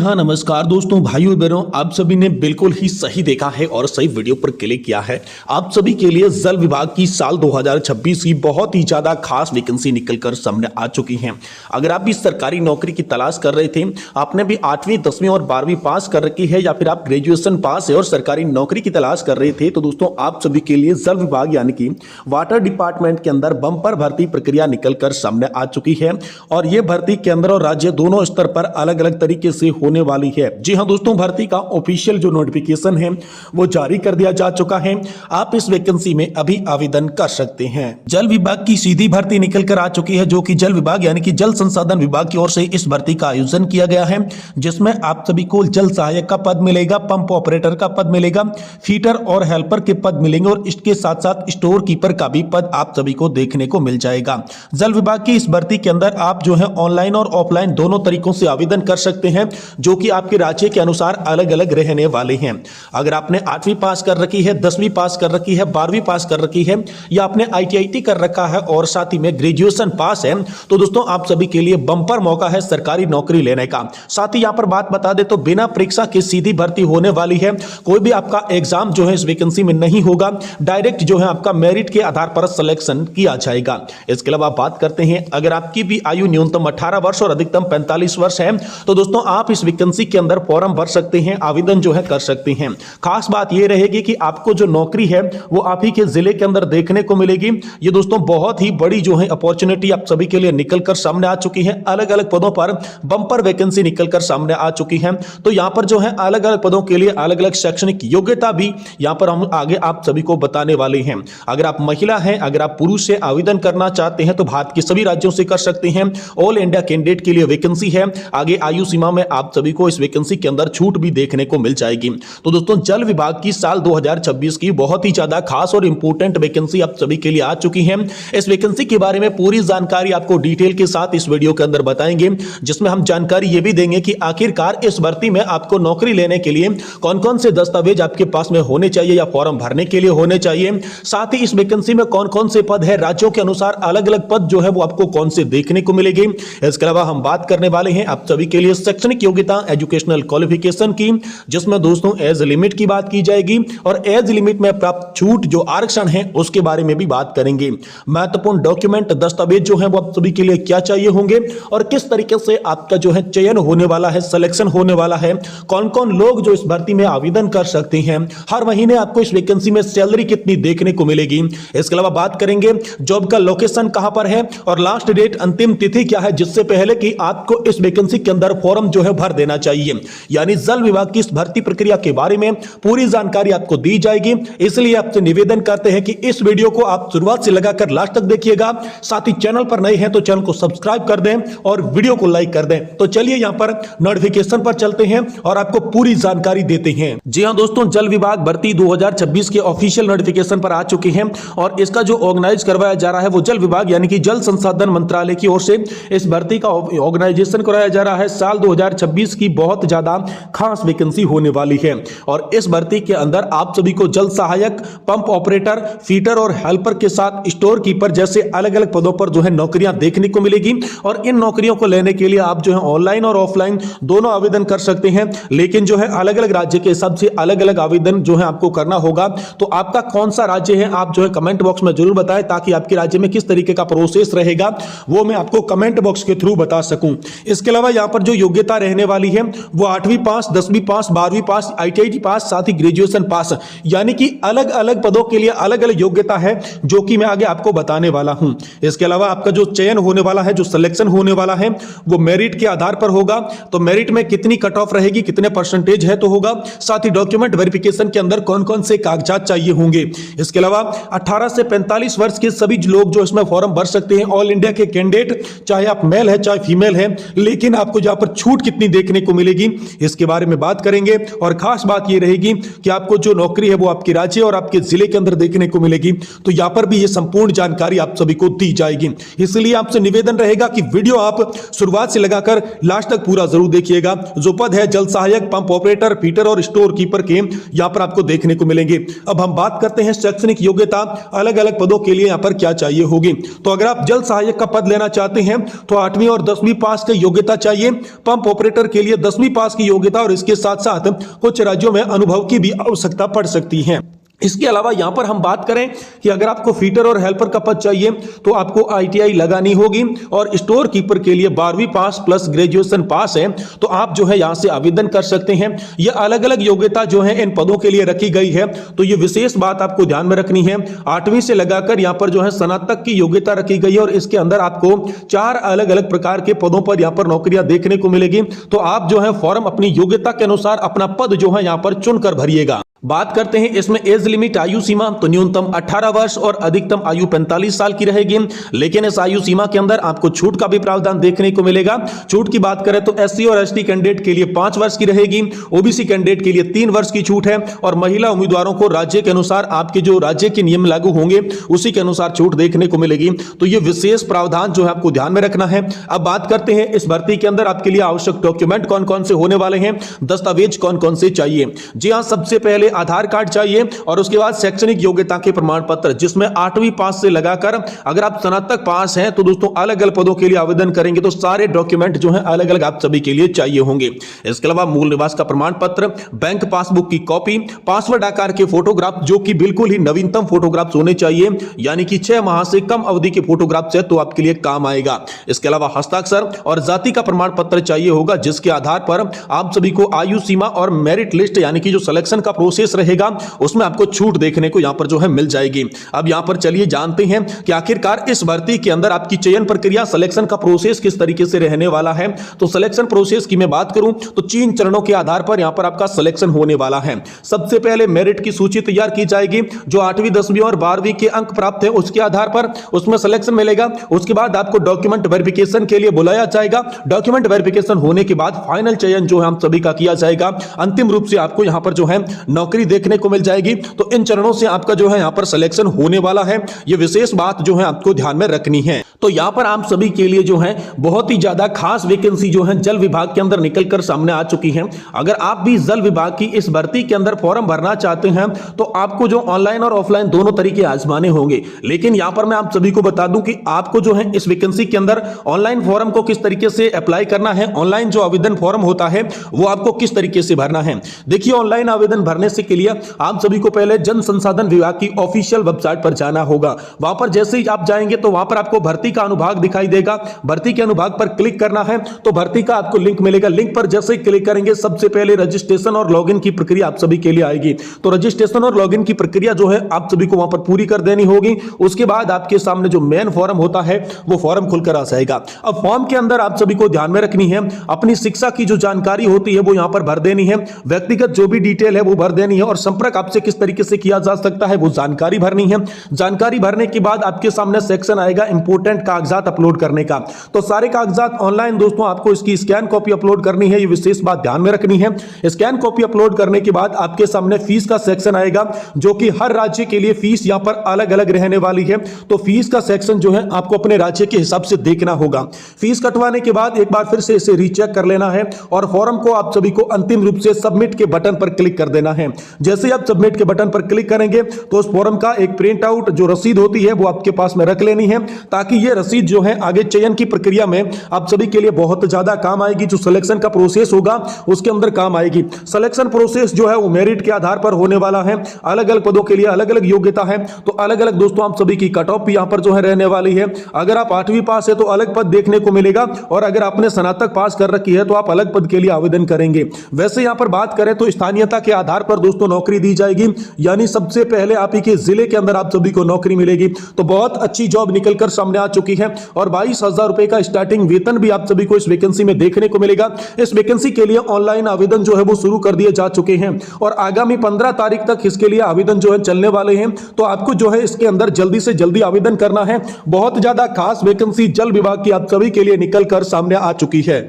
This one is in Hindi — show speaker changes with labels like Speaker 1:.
Speaker 1: जी हाँ, नमस्कार दोस्तों, भाइयों बहनों, आप सभी ने बिल्कुल ही सही देखा है और सही वीडियो पर क्लिक किया है। आप सभी के लिए जल विभाग की साल 2026 की बहुत ही ज्यादा खास वैकेंसी निकलकर सामने आ चुकी हैं। अगर आप भी सरकारी नौकरी की तलाश कर रहे थे, आपने भी 8वीं 10वीं और 12वीं पास कर रखी है या फिर आप ग्रेजुएशन पास है और सरकारी नौकरी की तलाश कर रहे थे, तो दोस्तों आप सभी के लिए जल विभाग यानी कि वाटर डिपार्टमेंट के अंदर बंपर भर्ती प्रक्रिया निकलकर सामने आ चुकी है। और यह भर्ती केंद्र और राज्य दोनों स्तर पर अलग अलग तरीके से होने वाली है। जी हां दोस्तों, भर्ती का ऑफिशियल जो नोटिफिकेशन है वो जारी कर दिया जा चुका है। आप इस वैकेंसी में अभी आवेदन कर सकते हैं। जल विभाग की सीधी भर्ती निकल कर आ चुकी है, जो कि जल विभाग यानी कि जल संसाधन विभाग की ओर से इस भर्ती का आयोजन किया गया है, जिसमें आप सभी को जल सहायक का पद मिलेगा, पंप ऑपरेटर का पद मिलेगा, फीटर और हेल्पर के पद मिलेंगे और इसके साथ साथ स्टोर कीपर का भी पद आप सभी को देखने को मिल जाएगा। जल विभाग की इस भर्ती के अंदर आप जो है ऑनलाइन और ऑफलाइन दोनों तरीकों से आवेदन कर सकते हैं, जो कि आपके राज्य के अनुसार अलग अलग रहने वाले हैं। अगर आपने 8वीं पास कर रखी है, 10वीं पास कर रखी है, 12वीं पास कर रखी है या आपने ITIT कर रखा है और साथ ही में ग्रेजुएशन पास है, तो दोस्तों आप सभी के लिए बंपर मौका है सरकारी नौकरी लेने का। साथ ही यहां पर बात बता दे तो बिना परीक्षा के सीधी भर्ती होने वाली है। कोई भी आपका एग्जाम जो है इस वैकेंसी में नहीं होगा, डायरेक्ट जो है आपका मेरिट के आधार पर सिलेक्शन किया जाएगा। इसके अलावा बात करते हैं, अगर आपकी भी आयु न्यूनतम 18 वर्ष और अधिकतम 45 वर्ष है, तो दोस्तों आप इस वैकेंसी के अंदर फॉर्म भर सकते हैं, आवेदन जो है कर सकते हैं। खास बात यह रहेगी कि आपको जो नौकरी है वो आप ही के जिले के अंदर देखने को मिलेगी। ये दोस्तों बहुत ही बड़ी जो है अपॉर्चुनिटी आप सभी के लिए निकलकर सामने आ चुकी है। अलग अलग पदों पर बंपर वैकेंसी निकलकर सामने आ चुकी है। तो यहां पर जो है अलग अलग पदों के लिए अलग अलग शैक्षणिक योग्यता भी यहां पर हम आगे आप सभी को बताने वाले हैं। अगर आप महिला हैं, अगर आप पुरुष से आवेदन करना चाहते हैं तो भारत के सभी राज्यों से कर सकते हैं। ऑल इंडिया कैंडिडेट के लिए वैकेंसी है। आगे आयु सीमा में आप सभी को इस वैकेंसी के अंदर छूट भी देखने को मिल जाएगी। तो दोस्तों जल विभाग की साल 2026 की बहुत ही ज्यादा खास और इंपोर्टेंट वैकेंसी आप सभी के लिए आ चुकी है। इस वैकेंसी के बारे में पूरी जानकारी आपको डिटेल के साथ इस वीडियो के अंदर बताएंगे, जिसमें हम जानकारी यह भी देंगे कि आखिरकार इस भर्ती में आपको नौकरी लेने के लिए कौन कौन से दस्तावेज आपके पास में होने चाहिए या फॉर्म भरने के लिए होने चाहिए। साथ ही इस वैकेंसी में कौन कौन से पद है, राज्यों के अनुसार अलग अलग पद जो है वो आपको कौन से देखने को मिलेगी। इसके अलावा हम बात करने वाले हैं आप सभी के लिए शैक्षणिक योग्यता एजुकेशनल क्वालिफिकेशन की, जिसमें दोस्तों एज लिमिट की बात की जाएगी और एज लिमिट में प्राप्त छूट जो आरक्षण है उसके बारे में भी बात करेंगे। महत्वपूर्ण डॉक्यूमेंट दस्तावेज जो है वो आप सभी के लिए क्या चाहिए होंगे और किस तरीके से आपका जो है चयन होने वाला है, सिलेक्शन होने वाला है, कौन कौन लोग जो इस भर्ती में आवेदन कर सकते हैं, हर महीने आपको इस वैकेंसी में सैलरी कितनी देखने को मिलेगी। इसके अलावा बात करेंगे जॉब का लोकेशन कहां पर है और लास्ट डेट अंतिम तिथि क्या है, जिससे पहले कि आपको इस वैकेंसी के अंदर फॉर्म जो है भर देना चाहिए। यानी जल विभाग की इस भर्ती प्रक्रिया के बारे में पूरी जानकारी आपको दी जाएगी। इसलिए आपसे निवेदन करते हैं कि इस वीडियो को आप शुरुआत से लगाकर लास्ट तक देखिएगा। साथ ही चैनल पर नए हैं तो चैनल को सब्सक्राइब कर दें और वीडियो को लाइक कर दें। तो चलिए यहां पर नोटिफिकेशन पर चलते हैं और आपको पूरी जानकारी देते हैं। जी हां दोस्तों, जल विभाग भर्ती 2026 के ऑफिशियल नोटिफिकेशन पर आ चुके हैं और इसका जो ऑर्गेनाइज करवाया जा रहा है वो जल विभाग यानी कि जल संसाधन मंत्रालय की ओर से इस भर्ती का ऑर्गेनाइजेशन कराया जा रहा है। साल 2026 की बहुत ज्यादा खास वैकेंसी होने वाली है और इस भर्ती के अंदर आप सभी को जल सहायक, पंप ऑपरेटर, फीटर और हेल्पर के साथ स्टोर कीपर जैसे अलग अलग पदों पर जो है नौकरियां देखने को मिलेगी। और इन नौकरियों को लेने के लिए आप जो है ऑनलाइन और ऑफलाइन दोनों आवेदन कर सकते हैं, लेकिन जो है अलग अलग राज्य के हिसाब से अलग अलग आवेदन जो है आपको करना होगा। तो आपका कौन सा राज्य है आप जो है कमेंट बॉक्स में जरूर बताएं, ताकि आपके राज्य में किस तरीके का प्रोसेस रहेगा वो मैं आपको कमेंट बॉक्स के थ्रू बता सकूं। इसके अलावा यहां पर जो योग्यता रहने वाली है वो 8वीं पास, 10वीं पास, 12वीं पास, ITIT पास, साथ ही ग्रेजुएशन पास, यानी कि अलग अलग पदों के लिए अलग अलग योग्यता है, जो कि मैं आगे आपको बताने वाला हूं। इसके अलावा आपका जो चयन होने वाला है, जो सिलेक्शन होने वाला है वो मेरिट के आधार पर होगा। तो मेरिट में कितनी कट ऑफ रहेगी, कितने परसेंटेज है तो होगा। साथ ही डॉक्यूमेंट वेरिफिकेशन के अंदर कौन कौन से कागजात चाहिए होंगे। इसके अलावा 18 से 45 वर्ष के सभी लोग जो इसमें फॉर्म भर सकते हैं, ऑल इंडिया के कैंडिडेट, चाहे आप मेल है चाहे फीमेल है। लेकिन आपको जहां पर छूट कितनी देखने को मिलेगी इसके बारे में बात करेंगे। और खास बात यह रहेगी कि आपको जो नौकरी है वो आपके राज्य और आपके जिले के अंदर देखने को मिलेगी। तो यहां पर भी ये संपूर्ण जानकारी आप सभी को दी जाएगी। इसलिए आपसे निवेदन रहेगा कि वीडियो आप शुरुआत से लगाकर लास्ट तक पूरा जरूर देखिएगा। जो पद है जल सहायक, पंप ऑपरेटर, फीटर और स्टोर कीपर के यहां पर आपको देखने को मिलेंगे। अब हम बात करते हैं शैक्षणिक योग्यता अलग अलग पदों के लिए यहां पर क्या चाहिए होगी। तो अगर आप जल सहायक का पद लेना चाहते हैं तो 8वीं और 10वीं पास की योग्यता चाहिए। पंप ऑपरेटर के लिए 10वीं पास की योग्यता और इसके साथ साथ कुछ राज्यों में अनुभव की भी आवश्यकता पड़ सकती है। इसके अलावा यहां पर हम बात करें कि अगर आपको फीटर और हेल्पर का पद चाहिए तो आपको आईटीआई लगानी होगी और स्टोर कीपर के लिए 12वीं पास प्लस ग्रेजुएशन पास है तो आप जो है यहां से आवेदन कर सकते हैं। यह अलग अलग योग्यता जो है इन पदों के लिए रखी गई है, तो यह विशेष बात आपको ध्यान में रखनी है। 8वीं से लगाकर यहां पर जो है स्नातक की योग्यता रखी गई है और इसके अंदर आपको 4 अलग अलग प्रकार के पदों पर यहां पर नौकरियां देखने को मिलेगी। तो आप जो है फॉर्म अपनी योग्यता के अनुसार अपना पद जो है यहां पर चुनकर भरिएगा। बात करते हैं इसमें एज लिमिट आयु सीमा, तो न्यूनतम 18 वर्ष और अधिकतम आयु 45 साल की रहेगी। लेकिन इस आयु सीमा के अंदर आपको छूट का भी प्रावधान देखने को मिलेगा। छूट की बात करें तो एससी और एसटी कैंडिडेट के लिए 5 वर्ष की रहेगी, ओबीसी कैंडिडेट के लिए 3 वर्ष की छूट है और महिला उम्मीदवारों को राज्य के अनुसार आपके जो राज्य के नियम लागू होंगे उसी के अनुसार छूट देखने को मिलेगी। तो यह विशेष प्रावधान जो है आपको ध्यान में रखना है। अब बात करते हैं इस भर्ती के अंदर आपके लिए आवश्यक डॉक्यूमेंट कौन कौन से होने वाले हैं, दस्तावेज कौन कौन से चाहिए। जी हां, सबसे पहले आधार कार्ड चाहिए और उसके बाद शैक्षणिक योग्यता के प्रमाण पत्र जिसमें 8वीं पास से लगाकर अगर आप स्नातक पास हैं तो दोस्तों अलग अलग पदों के लिए आवेदन करेंगे तो सारे डॉक्यूमेंट जो हैं अलग अलग आप सभी के लिए चाहिए होंगे। इसके अलावा मूल निवास का प्रमाण पत्र, बैंक पासबुक की कॉपी, पासवर्ड आकार के फोटोग्राफ जो कि बिल्कुल ही नवीनतम फोटोग्राफ्स होने चाहिए, यानी कि 6 माह से कम अवधि के फोटोग्राफ्स है तो आपके लिए काम आएगा। इसके अलावा हस्ताक्षर और जाति का प्रमाण पत्र चाहिए होगा जिसके आधार पर आप सभी को आयु सीमा और मेरिट लिस्ट यानी कि जो सिलेक्शन का प्रोसेस रहेगा उसमें आपको छूट देखने को यहां पर जो है मिल जाएगी। अब यहां पर चलिए जानते हैं कि आखिरकार इस भर्ती के अंदर आपकी चयन प्रक्रिया, सिलेक्शन का प्रोसेस किस तरीके से रहने वाला है। तो सिलेक्शन प्रोसेस की मैं बात करूं तो 3 चरणों के आधार पर यहां पर आपका सिलेक्शन होने वाला है। सबसे पहले मेरिट की सूची तैयार की जाएगी, जो 8वीं 10वीं और 12वीं के अंक प्राप्त है उसके आधार पर उसमें सिलेक्शन मिलेगा। उसके बाद आपको डॉक्यूमेंट वेरिफिकेशन के लिए बुलाया जाएगा। डॉक्यूमेंट वेरिफिकेशन होने के बाद फाइनल चयन जो है हम सभी का किया जाएगा। अंतिम रूप से आपको यहां पर जो है नौकरी देखने को मिल जाएगी। तो इन चरणों से आपका जो है यहां पर सिलेक्शन होने वाला है। यह विशेष बात जो है आपको ध्यान में रखनी है। तो यहां पर आप सभी के लिए जो है बहुत ही ज्यादा खास वैकेंसी जो है जल विभाग के अंदर निकलकर सामने आ चुकी है। अगर आप भी जल विभाग की इस भर्ती के अंदर फॉर्म भरना चाहते हैं तो आपको जो ऑनलाइन और ऑफलाइन दोनों तरीके आजमाने होंगे। लेकिन यहां पर मैं आप सभी को बता दूं कि आपको जो है इस वैकेंसी के अंदर ऑनलाइन फॉर्म को किस तरीके से अप्लाई करना है, ऑनलाइन जो आवेदन फॉर्म होता है वो आपको किस तरीके से भरना है। देखिए, ऑनलाइन आवेदन भरने से के लिए आप सभी को पहले जन संसाधन विभाग की ऑफिशियल वेबसाइट पर जाना होगा। वहां पर जैसे ही आप जाएंगे तो वहां पर आपको भर्ती का अनुभाग दिखाई देगा। भर्ती के अनुभाग पर क्लिक करना है तो भर्ती का आपको लिंक मिलेगा। लिंक पर जैसे ही क्लिक करेंगे सबसे पहले रजिस्ट्रेशन और लॉगिन की प्रक्रिया आप सभी के लिए आएगी। तो रजिस्ट्रेशन और लॉगिन की प्रक्रिया जो है आप सभी को वहां पर पूरी कर देनी होगी। उसके बाद आपके सामने जो मेन फॉर्म होता है वो फॉर्म खुलकर आ जाएगा। अब फॉर्म के अंदर आप सभी को ध्यान में रखनी है, अपनी शिक्षा की जो जानकारी होती है वो यहां पर भर देनी है। व्यक्तिगत जो भी डिटेल है वो भर देनी है और संपर्क आपसे किस तरीके से किया जा सकता है वो जानकारी भरनी है। जानकारी भरने के बाद आपके सामने सेक्शन आएगा इंपोर्टेंट कागजात अपलोड करने का। तो सारे कागजात ऑनलाइन दोस्तों आपको इसकी स्कैन कॉपी अपलोड करनी है, ये विशेष बात ध्यान में रखनी है। स्कैन कॉपी अपलोड करने के बाद आपके सामने फीस का सेक्शन आएगा, जो कि हर राज्य के लिए फीस यहां पर अलग अलग रहने वाली है। तो फीस का सेक्शन जो है आपको अपने राज्य के हिसाब से देखना होगा। फीस कटवाने के बाद एक बार फिर से इसे रीचेक कर लेना है और फॉर्म को आप सभी को अंतिम रूप से सबमिट के बटन पर क्लिक कर देना है। जैसे आप सबमिट के बटन पर क्लिक करेंगे तो उस फॉर्म का एक प्रिंट आउट जो रसीद होती है वो आपके पास में रख लेनी है, ताकि ये रसीद जो है आगे चयन की प्रक्रिया में आप सभी के लिए बहुत ज्यादा काम आएगी। जो सिलेक्शन का प्रोसेस होगा उसके अंदर काम आएगी। सिलेक्शन प्रोसेस जो है वो मेरिट के आधार पर होने वाला है। अलग अलग पदों के लिए अलग अलग योग्यता है, तो अलग अलग दोस्तों आप सभी की कट ऑफ यहां पर जो है रहने वाली है। अगर आप 8वीं पास है तो अलग पद देखने को मिलेगा और अगर आपने स्नातक पास कर रखी है तो आप अलग पद के लिए आवेदन करेंगे। वैसे यहां पर बात करें तो स्थानीयता के आधार पर दोस्तों नौकरी दी जाएगी, यानी सबसे पहले आप ही के जिले के अंदर आप सभी को नौकरी मिलेगी। तो बहुत अच्छी जॉब निकलकर सामने आ चुकी है और 22,000 रुपए का स्टार्टिंग वेतन भी आप सभी को इस वैकेंसी में देखने को मिलेगा। इस वैकेंसी के लिए ऑनलाइन आवेदन जो है वो शुरू कर दिए जा चुके हैं और आगामी 15 तारीख तक इसके लिए आवेदन जो है चलने वाले हैं। तो आपको जो है इसके अंदर जल्दी से जल्दी आवेदन करना है। बहुत ज्यादा खास वैकेंसी जल विभाग की आप सभी के लिए निकल कर सामने आ चुकी है।